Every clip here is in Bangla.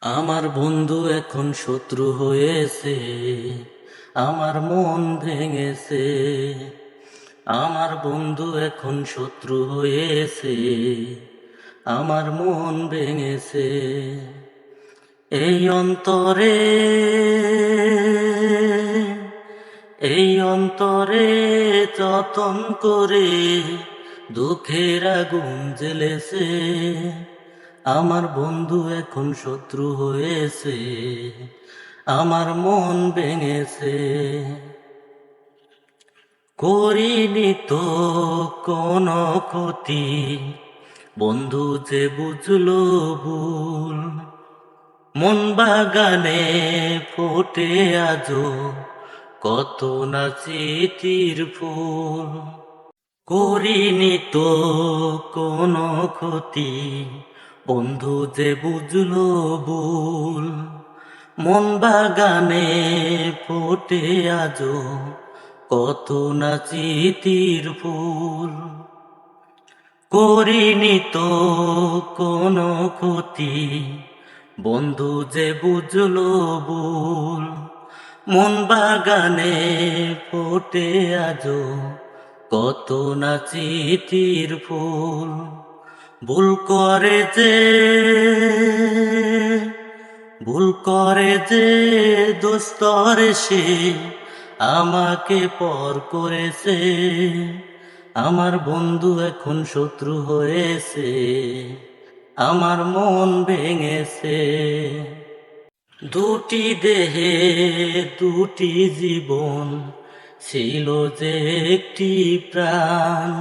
আমার বন্ধু এখন শত্রু হয়েছে, আমার মন ভেঙেছে। আমার বন্ধু এখন শত্রু হয়েছে, আমার মন ভেঙেছে। এই অন্তরে, এই অন্তরে যতন করে দুঃখের আগুন জ্বেলেছে। আমার বন্ধু এখন শত্রু হয়েছে, আমার মন ভেঙেছে। করিনি তো কোনো ক্ষতি, বন্ধু যে বুঝলো ভুল। মন বাগানে ফোটে আজো কত না স্মৃতির ফুল। করিনি তো কোনো ক্ষতি, বন্ধু যে বুঝলো ভুল। মন বাগানে ফোটে আজো কত না স্মৃতির ফুল। করিনি তো কোনো ক্ষতি, বন্ধু যে বুঝলো ভুল। মন বাগানে ফোটে আজো কত না স্মৃতির ফুল। ভুল করে যে, ভুল করে যে দোস্তরে সে আমাকে পর করেছে। আমার বন্ধু এখন শত্রু হয়েছে, আমার মন ভেঙেছে। দুটি দেহে দুটি জীবন, ছিল যে একটি প্রাণ।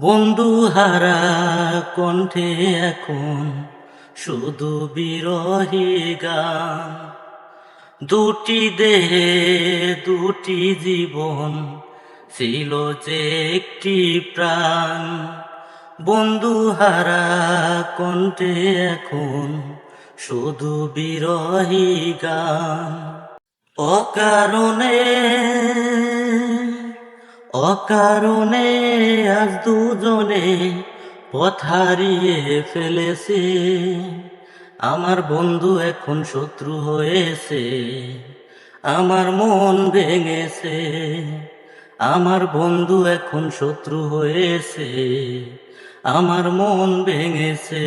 বন্ধু হারা কণ্ঠে এখন শুধু বিরহী গান। দুটি দেহে দুটি জীবন, ছিল যে একটি প্রাণ। বন্ধু হারা কণ্ঠে এখন শুধু বিরহী গান। অকারণে, অকারণে আজ দুজনে পথ হারিয়ে ফেলেছে। আমার বন্ধু এখন শত্রু হয়েছে, আমার মন ভেঙেছে। আমার বন্ধু এখন শত্রু হয়েছে, আমার মন ভেঙেছে।